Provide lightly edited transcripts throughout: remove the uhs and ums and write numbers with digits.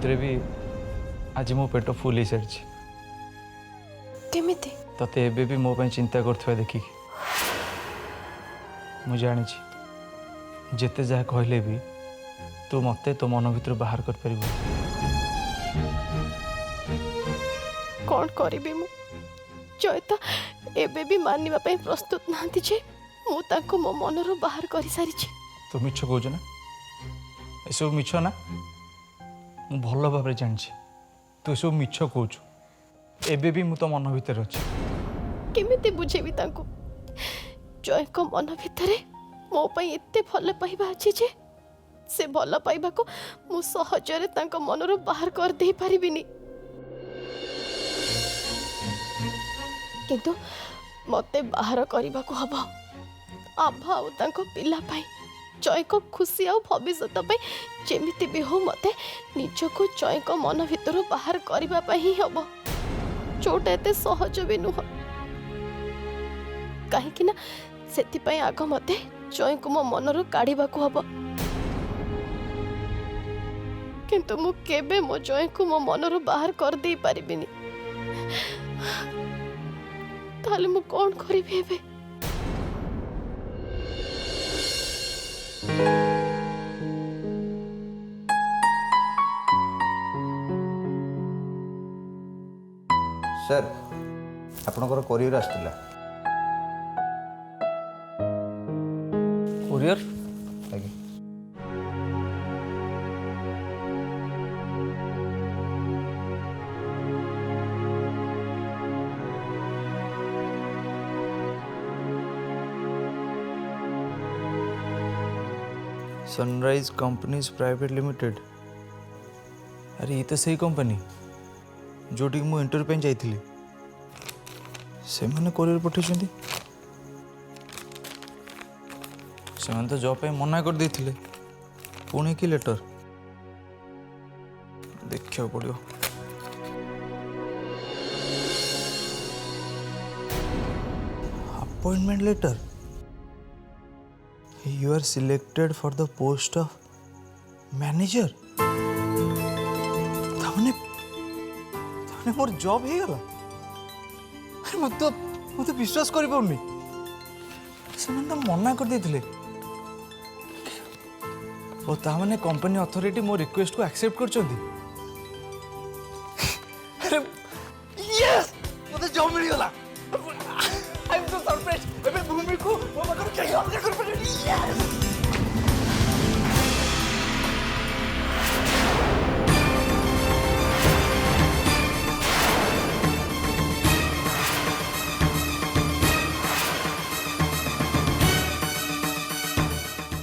भितर भी आज मो पेट फुल ही सारी केमिति तते एबे भी मो चिंता करथुआ देखिक मु जानी जेते जहाँ कहले भी तू मते तो मन भीतर बाहर कर परिबो। कौन करिबी मु जय तो एबे भी मानिबा पई प्रस्तुत नांती जे मु ताको मो मनरो बाहर करि सारी छी। तू मिछ कहू ना ए सब मिछ ना मु भल भाव जानी तू सब मिछ कहू एबे भी मु तो मन भीतर अच्छी केमिति बुझेबी ताको जय को मन भितरे मो पई एते भल पाइबा अछि जे से भल पाइबा को मु सहजरे ताको मनरो बाहर कर दे पारिबिनी किंतु मते बाहर करबा को हबो आभा और ताको पिला पाई जय को खुशी आ भविष्यत पाई जेमिति भी हो मते निज को जय को मन भितर बाहर करबा पाई ही हबो जोटा एते सहज भी नुह कहीं ना से आग मते जय को मो मनर काढ़ा को हब किंतु मु केबे मो जय को मो मनर बाहर कर दे पारिबिनी ताले मु कौन करिबी एबे। सर आपनकर कोरियर आस्तिला कोरियर आगे सनराइज कंपनीज प्राइवेट लिमिटेड अरे ये तो सही कंपनी जोटी मु इंटरव्यू पे जाइथिली से माने कोरियर पठेछंती से माने तो जॉब पे मना कर देथिले पुणे की लेटर देखियो पड़ियो appointment letter you are selected for the post of manager तामने मोर जॉब ही गला अरे मत विश्वास करि पउनी से मन तो मना कर देथिले ओ ता माने कंपनी अथॉरिटी मो रिक्वेस्ट को एक्सेप्ट करचंदी अरे यस मते जॉब मिल गला आई एम सो सरप्राइज एबे भूमि को मो मकर चाहिए अलग कर पड़े यस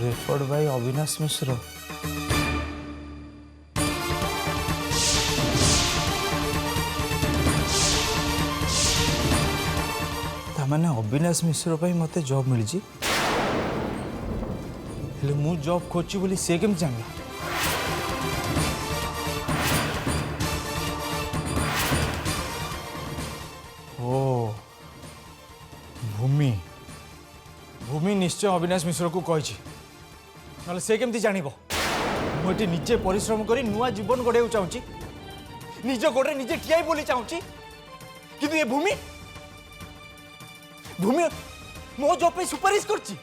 रेफर्ड बाय अविनाश मिश्र तामाने अविनाश मिश्र पाई मते जॉब मिल जी हेले मु जॉब खोची बोली से केम जानला ओ भूमि भूमि निश्चय अविनाश मिश्र को कही ना से केमती जानव मुझे निजे परिश्रम कर नुआ जीवन गढ़ चाहूँगी निज गोड़े निजे ठिया बोली चाहूँगी कि ये भूमि भूमि मो जॉब पे सुपारिश करची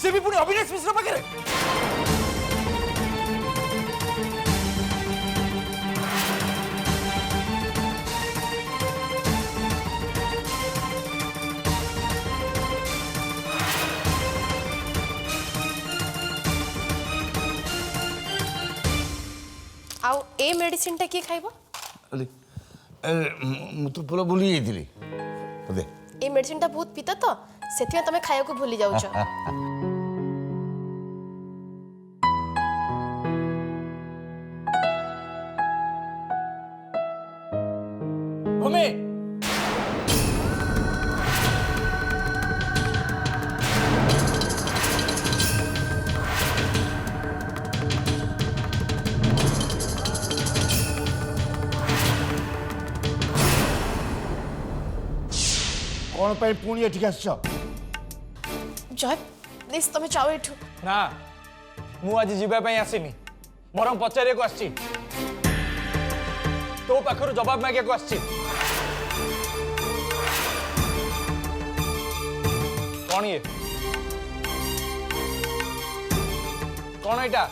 से भी पुणी अविनाश मिश्र पाखे आउ ए मेडिसिन टा की खाइबो मु तो पूरा भूली जाइथिली दे ए मेडिसिन टा बहुत पिता तो सेथिया तमे खाया को भूली जाउछ भूमि कौन पे पुणी एठिक आछ जय प्लीज तमे चाओ एठू ना मु आज जीवा पई आसीनी बरम पचारे को आसी तो पाखर जवाब मागे को आछि कौन ये कौन एटा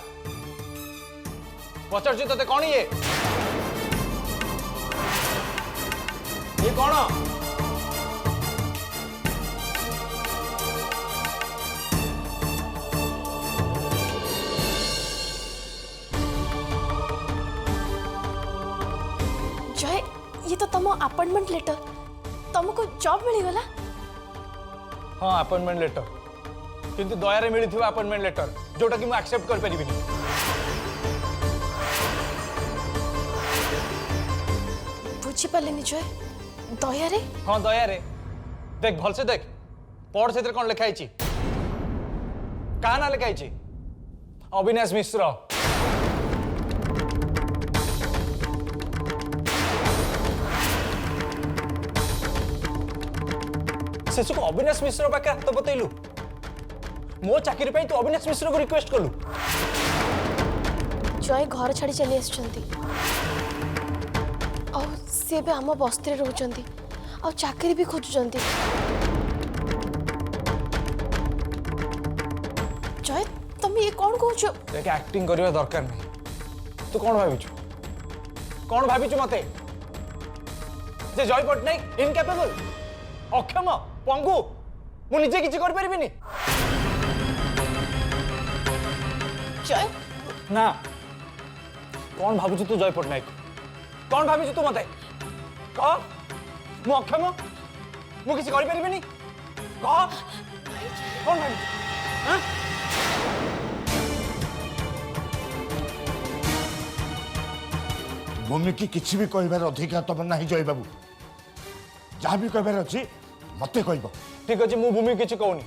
पचार तते कौन ये कौन जय ये तो तुम अपॉइंटमेंट लेटर तुमको जॉब मिलगला। हाँ अपॉइंटमेंट लेटर किंतु दया मिली अपॉइंटमेंट लेटर जोटा कि मैं एक्सेप्ट कर परिबिनी। बुझी पालेनी जय दया रे। हाँ दया रे देख भल से देख पढ़ से कौन लिखाई क्या ना लिखाई अविनाश मिश्र। शेष को अविनाश मिश्र पाखे हाथ बतैलु मो चाकरी तू अविनाश मिश्र को रिक्वेस्ट कलु। जय घर छाड़ी चली आसुचंती और सी भी आम बस्ती रोचंती और चाकरी भी खोजुचंती। जय तुम ये कौन कहूच देख एक्टिंग करवा दरकार नहीं तू कौन भाविचु मते जे जय पट्टनायक इनकैपेबल अक्षम पंगु मु निजे किछि कर परिबिनी। जय ना कौन भावुଛୁ तू जय पट्टनायक कौन भावुଛୁ तू मते कह मु अक्षम मु किछि कर परिबिनी कह कौन भावुଛୁ हां भूमि की किसी भी कहबार अधिकार तुम ना जय बाबू जहाँ भी कहबार अच्छी मत कह। ठीक अच्छे मु भूमि किछि कहूनी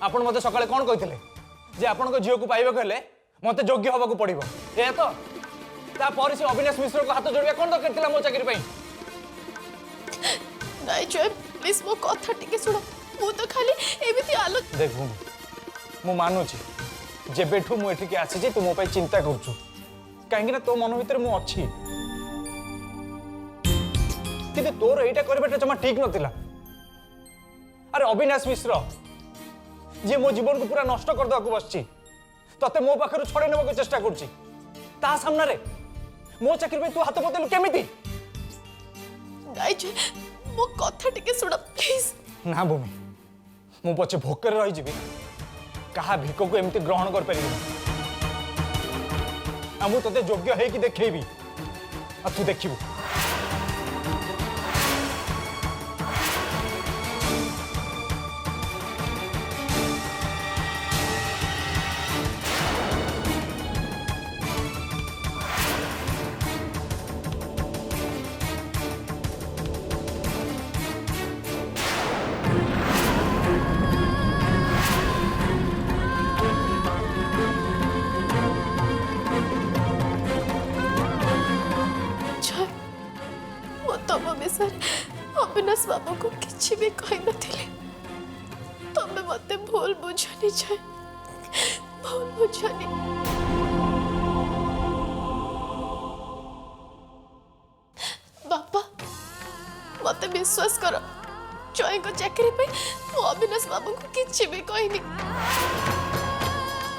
आपण मते सकाळे कोन कहितले जे आपण को झियो को पाइबा कहले मते योग्य होबा को पड़िबो ए तो ता पर से अविनाश मिश्र को हाथ जोड़िया कोन दरकार थिला मो चाकरी पई। नाइ जय प्लीज मो कथा टिके सुनो मु तो खाली एमिति आलो। देख भूमि मु मानुची जेबेठू मु एठिके आसी तू मो पई चिंता करछु काहेकि ना तो मन भीतर मु अछि किंतु तोर एटा करबेटा जमा ठीक नथिला। अरे अविनाश मिश्र जे मो जीवन को पूरा नष्ट कर देवा बसची तते मो पाखरु छड़े नेबा को चेष्टा करछि ता सामने रे मो चाकरी पे तू हाथ बतेलु केमिति। नाइ जय मो कथा टिके सुनो प्लीज। ना भूमि मु पछे भोकर रही जीवी कहा भिक को एमती ग्रहण कर परिबि आ मु तते योग्य है कि देखैबी आ तू देखिबू। अविनाश बाबू को किसी भी कही नथिले तमे मते भूल बुझनी जाए भूल बुझनी। बापा मते विश्वास कर जय को चाकरी पे मु अविनाश बाबू को किसी भी कहनी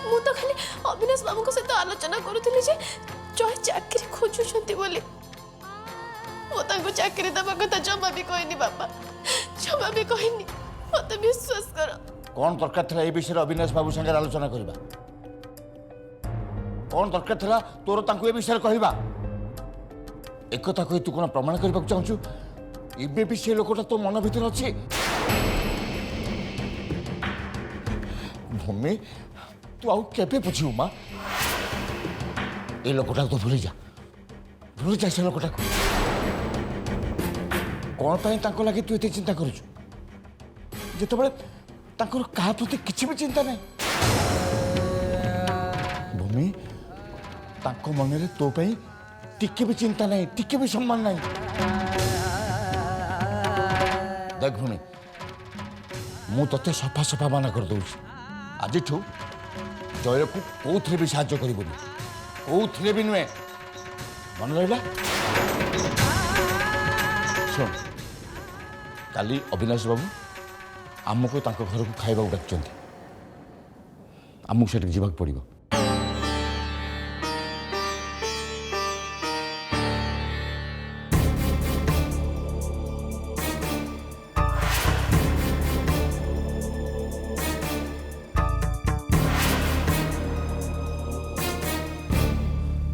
मु तो खाली अविनाश बाबू को सहित आलोचना करूथली जे जय चाकरी खोजुछंती बोली मो चाकरी दबा कथा जमा भी कहनी बापा जमा भी कहनी मत विश्वास कर। कौन दरकार था विषय अविनाश बाबू संगे आलोचना करबा कौन दरकार था तोर तांको ए विषय कहबा एक कथा कहि तू कोन प्रमाण करबा चाहछु इबे भी से लोकटा तो मन भीतर अछि। भूमि तू आउ केबे बुझिउ मा ए लोकटा तो भूली जा से लोकटा को कौन पाई तांको लगे तू एते चिंता करूछु जेतबेले तांकर कहा प्रति किछि भी चिंता नहीं। भूमि तांको मन रे तो पई टिके भी चिंता नहीं टिके भी सम्मान नहीं। देख भूमि मु तते सफा सफा माना कर दउछि आज ठू जय को कोथरे भी साहाय्य करिबोनी कोथरे भी नुए मन रहला। ଶୁଣ କାଲି ଅବିନାଶ ବାବୁ ଆମକୁ ତାଙ୍କ ଘରକୁ ଖାଇବାକୁ ଡାକିଛନ୍ତି ଆମକୁ ସେଠିକି ଯିବାକୁ ପଡ଼ିବ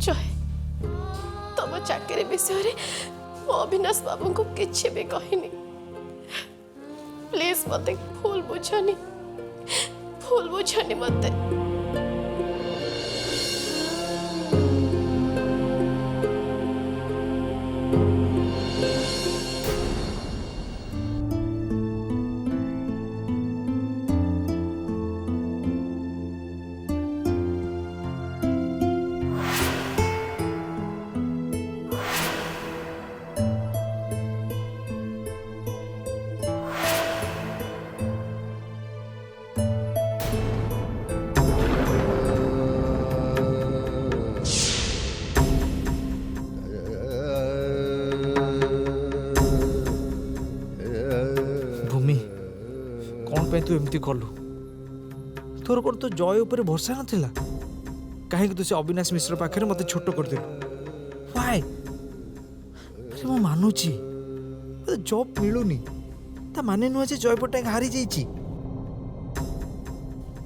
ଜୟ ତମ ଚାକିରି ବିଷୟରେ ମୁଁ ଅବିନାଶ ବାବୁଙ୍କୁ କିଛି ବି କହିନି ପ୍ଲିଜ ମତେ ଭୁଲ ବୁଝନି ମତେ ଭୂମି କ'ଣ ପାଇଁ ତୁ ଏମିତି କଲୁ ତୋର କ'ଣ ତୋ ଜୟ ଉପରେ ଭରସା ନଥିଲା କାହିଁକି ତୁ ସେ ଅବିନାଶ ମିଶ୍ର ପାଖରେ ମୋତେ ଛୋଟ କରିଦେଲୁ ହ୍ୱାଇ ଆରେ ମୁଁ ମାନୁଛି ମୋତେ ଜବ୍ ମିଳୁନି ତା ମାନେ ନୁହେଁ ଯେ ଜୟ ପଟ୍ଟନାୟକ ହାରିଯାଇଛି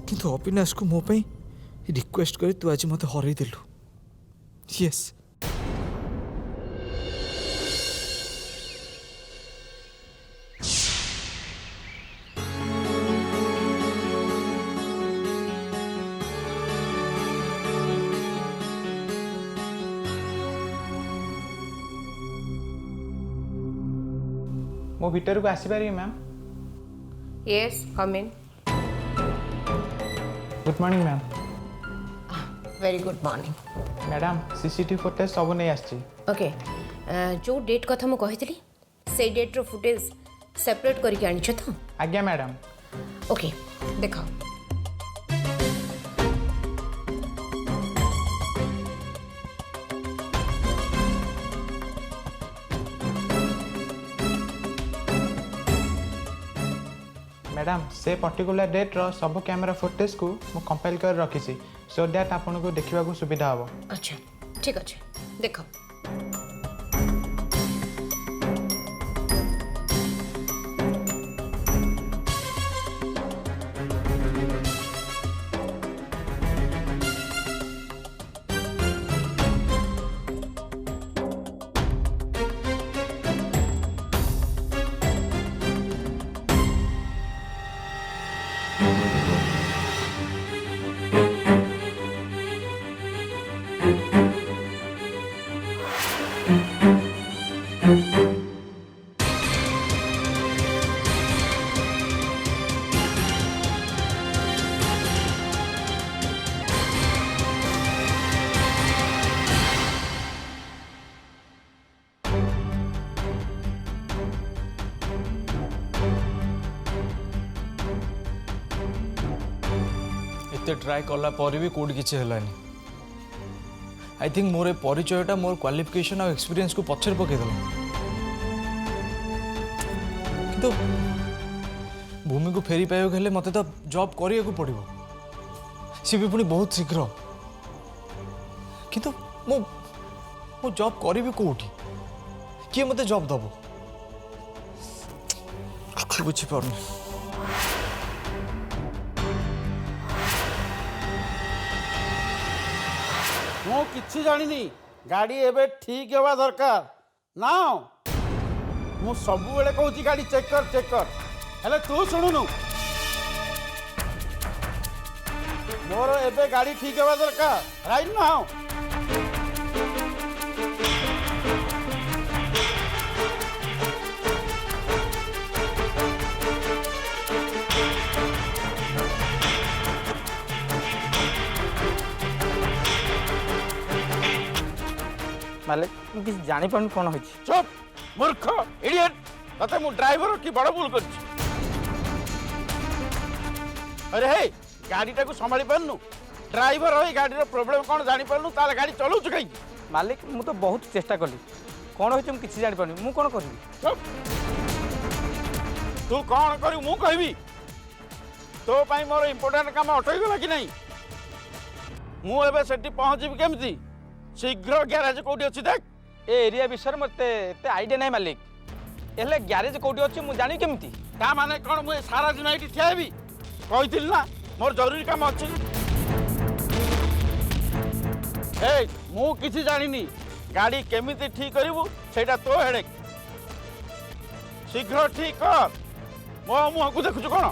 କିନ୍ତୁ ଅବିନାଶକୁ ମୋ ପାଇଁ ରିକ୍ୱେଷ୍ଟ କରି ତୁ ଆଜି ମୋତେ ହରେଇ ଦେଲୁ ୟେସ୍ मो भीतर को आसीपारे ma'am Yes, come in. Good morning ma'am Very good morning. Madam CCTV footage सब नहीं आछी Okay. जो डेट कथा मु कहितली से डेट रो फुटेज सेपरेट करके आनिछ तो आज्ञा मैडम ओके देखो मैडम से पर्टिकुलर डेट रो सब कैमरा फुटेज को मु कंपाइल कर रखी सो दैट आपन को देखिबा को सुविधा हबो अच्छा ठीक अच्छे देखो एते ट्राए कला पर भी कोड किसी हलानी आई थिंक मोर परिचयटा मोर क्वालिफिकेशन और एक्सपीरियंस को पछर पकईदेल किंतु भूमि को फेरी पाइबा हेले मते तो जॉब करिया को पड़िबो सी भी पुणी बहुत शीघ्र किंतु मो जॉब करी कोठी किए मते जॉब दबो किछि बुझी पारनी ମୁଁ କିଛି ଜାଣିନି ଗାଡ଼ି ଏବେ ଠିକ୍ ହେବା ଦରକାର ନା ମୁଁ ସବୁବେଳେ କହୁଛି ଗାଡ଼ି ଚେକ୍ କର ହେଲେ ତୁ ଶୁଣୁନୁ ମୋର ଏବେ ଗାଡ଼ି ଠିକ୍ ହେବା ଦରକାର ରାଇଟ୍ ନା मालिक ମୁଁ କିଛି ଜାଣିପାରୁନି କ'ଣ ହେଇଛି ଚୁପ୍ ମୂର୍ଖ ଇଡିୟଟ୍ ତତେ ମୁଁ ଡ୍ରାଇଭର କି ବଡ଼ ଭୁଲ କରିଛି ଆରେ ହେ ଗାଡ଼ିଟାକୁ ସମ୍ଭାଳି ପାରୁନୁ ଡ୍ରାଇଭର ଏଇ ଗାଡ଼ିର ପ୍ରୋବ୍ଲେମ୍ କ'ଣ ଜାଣିପାରୁନୁ ତାହେଲେ ଗାଡ଼ି ଚଲାଉଛୁ କାହିଁକି ମାଲିକ ମୁଁ ତ ବହୁତ ଚେଷ୍ଟା କଲି କ'ଣ ହେଇଛି ମୁଁ କିଛି ଜାଣିପାରୁନି ମୁଁ କ'ଣ କରିବି ଚୁପ୍। ତୁ କ'ଣ କରିବୁ ମୁଁ କହିବି ତୋ ପାଇଁ ମୋର ଇମ୍ପୋର୍ଟାଣ୍ଟ କାମ ଅଟକିଗଲା କି ନାହିଁ ମୁଁ ଏବେ ସେଠି ପହଞ୍ଚିବି କେମିତି ଶୀଘ୍ର ଗ୍ୟାରେଜ କୋଉଠି ଅଛି ଦେଖ ଏ ଏରିଆ ବିଷୟରେ ମୋତେ ଏତେ ଆଇଡ଼ିଆ ନାହିଁ ମାଲିକ ହେଲେ ଗ୍ୟାରେଜ କେଉଁଠି ଅଛି ମୁଁ ଜାଣିବି କେମିତି ତା ମାନେ କ'ଣ ମୁଁ ଏ ସାରା ଦିନ ଏଇଠି ଠିଆ ହେବି କହିଥିଲି ନା ମୋର ଜରୁରୀ କାମ ଅଛି ଏ ମୁଁ କିଛି ଜାଣିନି ଗାଡ଼ି କେମିତି ଠିକ୍ କରିବୁ ସେଇଟା ତୋ ହେଡ଼େକ୍ ଶୀଘ୍ର ଠିକ୍ କର ମୋ ମୁହଁକୁ ଦେଖୁଛୁ କ'ଣ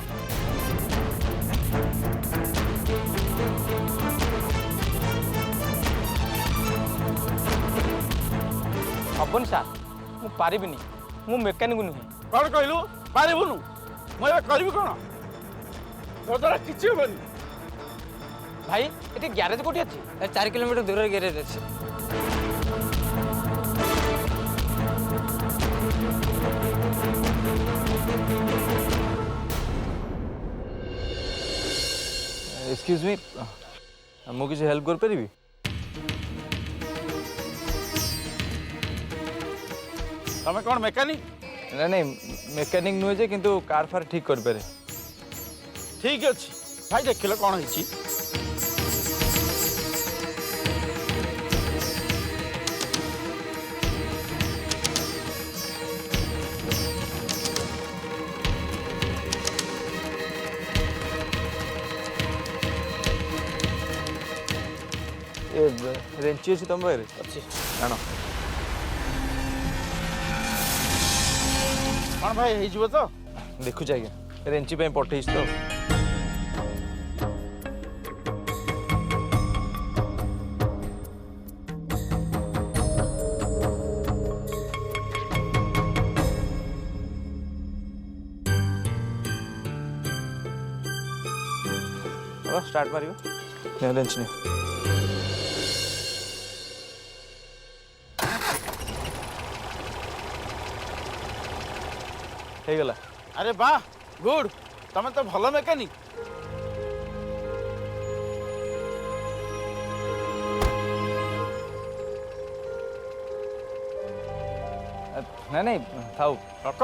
ହବନି ସାର୍ ମୁଁ ପାରିବିନି ମୁଁ ମେକାନିକ୍ ନୁହେଁ କ'ଣ କହିଲୁ ପାରିବୁନୁ ମୁଁ ଏବେ କରିବି କ'ଣ ତୋ ଦ୍ୱାରା କିଛି ହେବନି ଭାଇ ଏଠି ଗ୍ୟାରେଜ କେଉଁଠି ଅଛି 4 କିଲୋମିଟର ଦୂରରେ ଗ୍ୟାରେଜ ଅଛି एक्सक्यूज मी ମୁଁ କିଛି ହେଲ୍ପ କରିପାରିବି ତମେ କ'ଣ ମେକାନିକ୍ ନାଇଁ ନାଇଁ ମେକାନିକ୍ ନୁହେଁ ଯେ କିନ୍ତୁ କାର୍ ଫାର୍ ଠିକ୍ କରିପାରେ ଠିକ୍ ଅଛି ଭାଇ ଦେଖିଲ କ'ଣ ହେଇଛି ଏ ରେଞ୍ଚି ଅଛି ତମ ପାଖରେ ଅଛି ଆଣ କ'ଣ ଭାଇ ହେଇଯିବ ତ ଦେଖୁଛି ଆଜ୍ଞା ରେଞ୍ଚି ପାଇଁ ପଠେଇଛି ତ ଷ୍ଟାର୍ଟ ମାରିବ ରେଞ୍ଚି ନିଅ ହେଇଗଲା ଆରେ ବାଃ ଗୁଡ୍ ତମେ ତ ଭଲ ମେକାନିକ୍ ନାଇଁ ନାଇଁ ଥାଉ ରଖ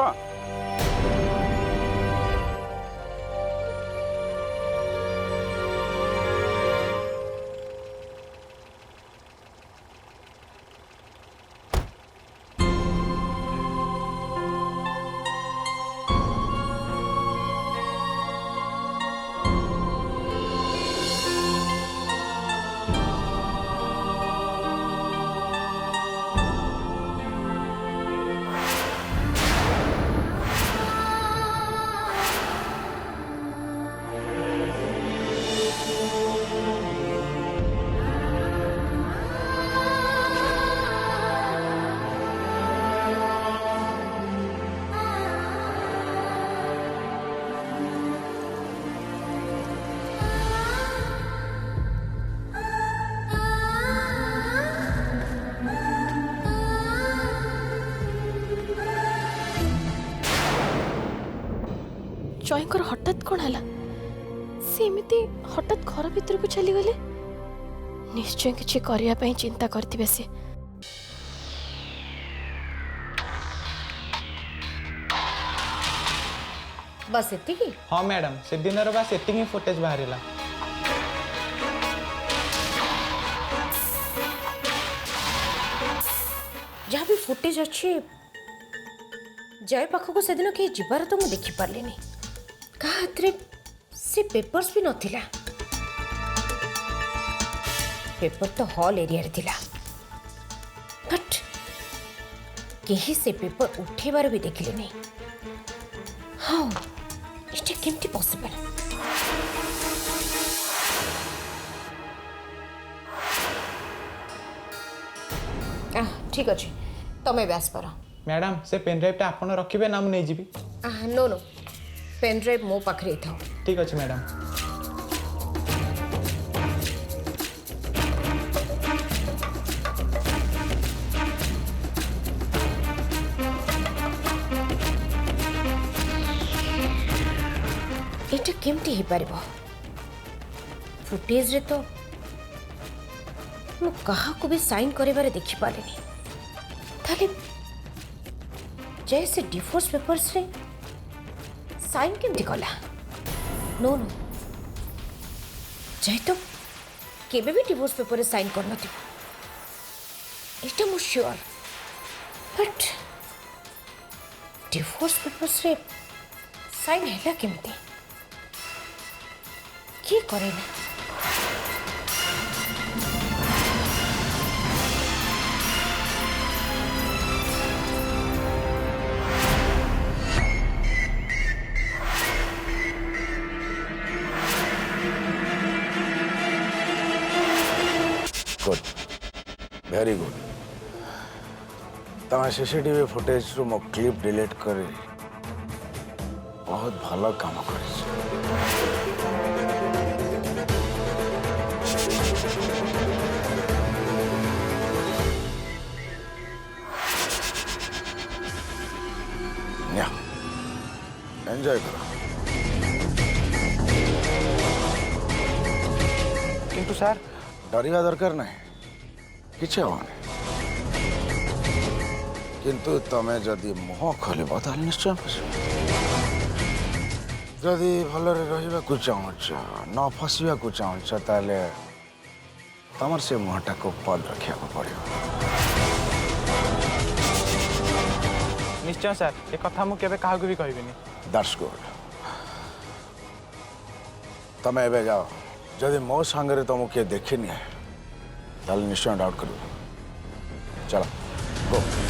ଜୟଙ୍କର ହଠାତ୍ କ'ଣ ହେଲା ସେ ଏମିତି ହଠାତ୍ ଘର ଭିତରକୁ ଚାଲିଗଲେ ନିଶ୍ଚୟ କିଛି କରିବା ପାଇଁ ଚିନ୍ତା କରିଥିବେ ସେ बस एतिकी हाँ मैडम से दिन बास एतिक फुटेज बाहर जहाँ भी फुटेज अच्छी जय पाखक से दिन कहीं जीवार तो मुझे देखिपारे क्या हाथ से पेपर्स भी नथिला पेपर तो हॉल एरिया रे थिला बट कहीं से पेपर उठेबार भी देखिले नहीं हाउ इट केमती पॉसिबल ठीक अच्छे तमें आस पार मैडम से पेनड्राइव आपन रखिए ना मुझे जी नो नो पेनड्राइव मो पाखे था ठीक अच्छे मैडम एटा केमती ही पारिबो फुटेज रे तो मु कहा को भी साइन करिबारे देखि पालेनी ताले जय से डिवोर्स पेपर्स रे साइन केमती कला नो नो जय तो केबे भी डिवोर्स पेपर रे साइन कर नथि इटा मु श्योर बट डिवोर्स पेपर्स रे साइन हैला केमती की करे ना गुड वेरी गुड तमें सीसीटीवी फुटेज रु मो क्लिप डिलीट कर बहुत भल काम कर एंजॉय करो किंतु सर डरिया दरकार नहीं किसी हेनी किंतु तमें जदि मुह खोल निश्चय जदि भलरे रहिबाकु चाहूच न फसवाकू चाहूच ताले तमर से मुहटा को पद रखा पड़ो निश्चय सर ये कथा मु केबे काहा भी कहबिनी दैट्स गुड तमें एबे जाओ जदि मो सांगरे तुमको किए देखनी है ताले निश्चय डाउट करो चलो गो